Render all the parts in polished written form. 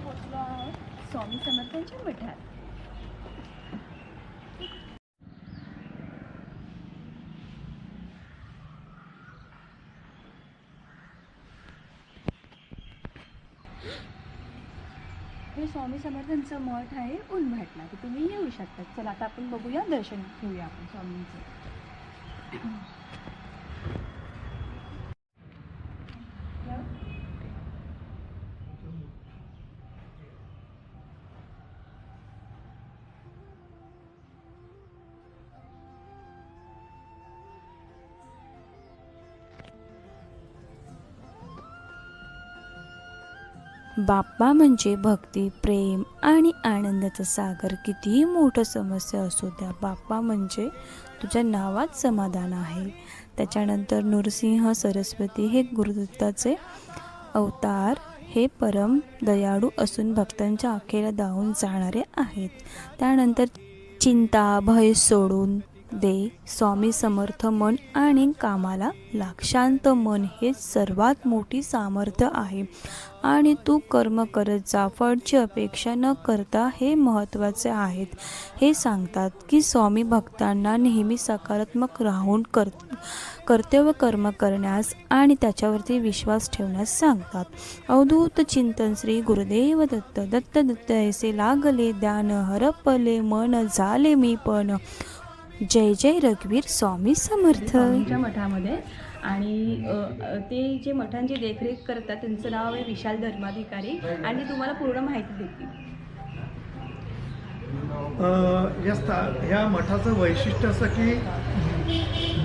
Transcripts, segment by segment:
पोचलो आहोत स्वामी समर्थांच्या मठात. हे स्वामी समर्थांचं मठ आहे उनभाटला, तर तुम्ही येऊ शकता. चला आता आपण बघूया, दर्शन घेऊया आपण स्वामींचं. बाप्पा म्हणजे भक्ती, प्रेम आणि आनंदाचा सागर. कितीही मोठं समस्या असो द्या, बाप्पा म्हणजे तुझ्या नावात समाधान आहे. त्याच्यानंतर नृसिंह सरस्वती हे गुरुदत्ताचे अवतार, हे परम दयाळू असून भक्तांच्या आखेला धावून जाणारे आहेत. त्यानंतर चिंता भय सोडून दे, स्वामी समर्थ मन आणि कामाला लाग. शांत मन हे सर्वात मोठी सामर्थ्य आहे आणि तू कर्म करत जा, फळची अपेक्षा न करता, हे महत्त्वाचे आहेत. हे सांगतात की स्वामी भक्तांना नेहमी सकारात्मक राहून कर्तव्य कर्म करण्यास आणि त्याच्यावरती विश्वास ठेवण्यास सांगतात. अवधूत चिंतन श्री गुरुदेव दत्त. दत्त दत्त ऐसे लागले ध्यान, हरपले मन झाले मी पण. जय जय रघुवीर स्वामी समर्थ. स्वामींच्या मठामध्ये आणि ते जे मठांची देखरेख करतात त्यांचं नाव आहे विशाल धर्माधिकारी आणि ते तुम्हाला पूर्ण माहिती देतील. ह्या मठाचं वैशिष्ट्य असं की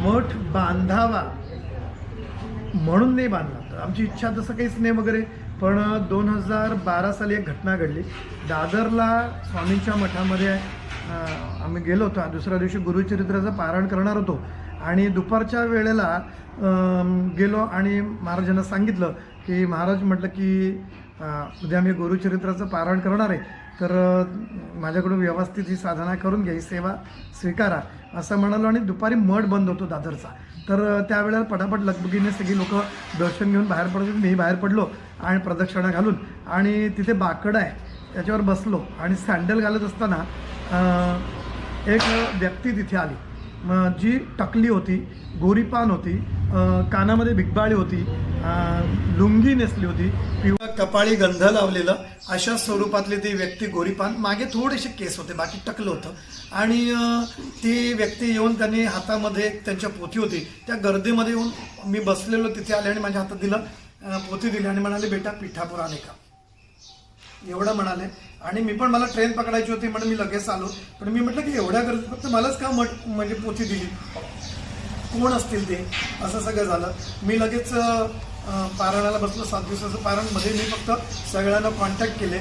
मठ बांधावा म्हणून नाही बांधला, तर आमची इच्छा तसं काहीच नाही वगैरे. पण 2012 साली एक घटना घडली. दादरला स्वामींच्या मठामध्ये आम्ही गेलो होतो. दुसऱ्या दिवशी गुरुचरित्राचं पारायण करणार होतो आणि दुपारच्या वेळेला गेलो आणि महाराजांना सांगितलं की महाराज म्हटलं की उद्या मी गुरुचरित्राचं पारायण करणार आहे, तर माझ्याकडून व्यवस्थित ही साधना करून घ्या, ही सेवा स्वीकारा असं म्हणालो. आणि दुपारी मठ बंद होतो दादरचा, तर त्यावेळेला पटापट लगबगीने सगळी लोक दर्शन घेऊन बाहेर पडत. मी बाहेर पडलो आणि प्रदक्षिणा घालून आणि तिथे बाकडं आहे त्याच्यावर बसलो आणि सँडल घालत असताना एक व्यक्ती तिथे आली, जी टकली होती, गोरीपान होती, कानामध्ये बिगबाळी होती, लुंगी नेसली होती, पिवळा कपाळी गंध लावलेलं अशा स्वरूपातली ती व्यक्ती, गोरीपान, मागे थोडेसे केस होते, बाकी टकलं होतं. आणि ती व्यक्ती येऊन त्यांनी हातामध्ये त्यांच्या पोथी होती, त्या गर्दीमध्ये येऊन मी बसलेलो तिथे आले आणि माझ्या हातात दिलं, पोथी दिली आणि म्हणाले बेटा पिठापूर आले का, एवढं म्हणाले. आणि मी पण, मला ट्रेन पकडायची होती म्हणून मी लगेच आलो. पण मी म्हटलं की एवढ्या गर्दीत फक्त मलाच का म्हणजे पोथी दिली, कोण असतील ते, असं सगळं झालं. मी लगेच पारायणाला बसलो. 7 दिवसाचं पारायणमध्ये मी फक्त सगळ्यांना कॉन्टॅक्ट केले.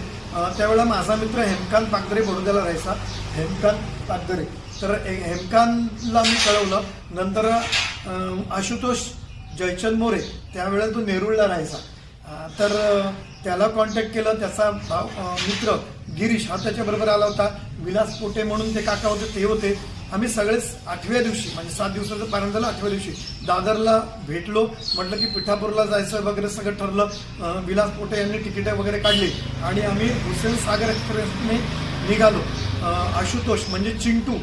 त्यावेळेला माझा मित्र हेमकांत पागदरे बडोद्याला राहायचा, हेमकांत पागदरे, तर हेमकांतला मी कळवलं. नंतर आशुतोष जयचंद मोरे, त्यावेळेला तो नेरूळला राहायचा, तर त्याला कॉन्टॅक्ट केलं. त्याचा मित्र गिरीश हा त्याच्याबरोबर आला होता. विलास पोटे म्हणून ते काका होते, ते होते. आम्ही सगळेच 8व्या दिवशी, म्हणजे 7 दिवसाचं पारायण झालं, 8व्या दिवशी दादरला भेटलो. म्हटलं की पिठापूरला जायचं वगैरे सगळं ठरलं. विलास पोटे यांनी तिकीटं वगैरे काढली आणि आम्ही हुसेन सागर एक्सप्रेसने निघालो. आशुतोष म्हणजे चिंटू,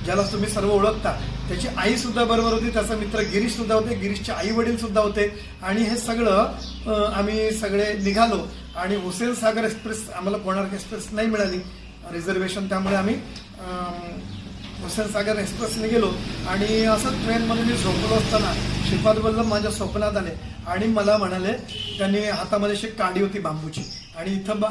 ज्याला तुम्ही सर्व ओळखता, त्याची आई सुद्धा बरोबर होती, त्याचा मित्र गिरीश सुद्धा होते, गिरीशचे आई वडील सुद्धा होते. आणि हे सगळं आम्ही सगळे निघालो. आणि हुसेन सागर एक्सप्रेस, आम्हाला कोणार्क एक्सप्रेस नाही मिळाली रिझर्वेशन, त्यामुळे आम्ही हुसेन सागर एक्सप्रेसने गेलो. आणि असं ट्रेनमध्ये मी झोपलो असताना श्रीपाद वल्लभ माझ्या स्वप्नात आले आणि मला म्हणाले, त्यांनी हातामध्ये अशी काडी होती बांबूची आणि इथं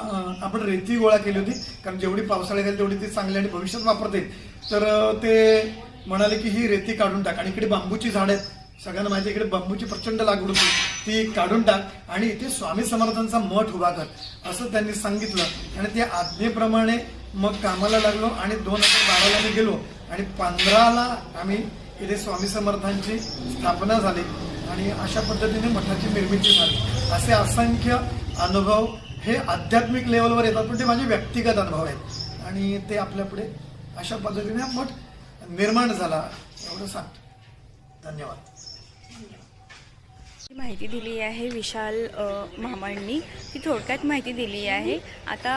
आपण रेती गोळा केली होती, कारण जेवढी पावसाळ्यात येईल तेवढी ती चांगली आणि भविष्यात वापरता येईल. तर ते म्हणाले की ही रेती काढून टाक आणि इकडे बांबूची झाड आहेत, सगळ्यांना माहिती, इकडे बांबूची प्रचंड लागवड होती, ती काढून टाक आणि इथे स्वामी समर्थांचा मठ उभा कर, असं त्यांनी सांगितलं. आणि त्या आज्ञेप्रमाणे मग कामाला लागलो आणि 2012ला मी गेलो आणि 15ला आम्ही इथे स्वामी समर्थांची स्थापना झाली आणि अशा पद्धतीने मठाची निर्मिती झाली. असे असंख्य अनुभव हे आध्यात्मिक लेवलवर येतात, पण ते माझे व्यक्तिगत अनुभव आहेत आणि ते आपल्या पुढे अशा पद्धतीने मठ निर्माण झाला, एवढं सांगतो. धन्यवाद. माहिती दिली आहे विशाल मामांनी, ती थोडक्यात माहिती दिली आहे. आता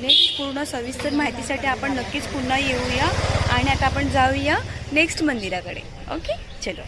नेक्स्ट पूर्ण सविस्तर माहितीसाठी आपण नक्कीच पुन्हा येऊया आणि आता आपण जाऊया नेक्स्ट मंदिराकडे. ओके, चलो.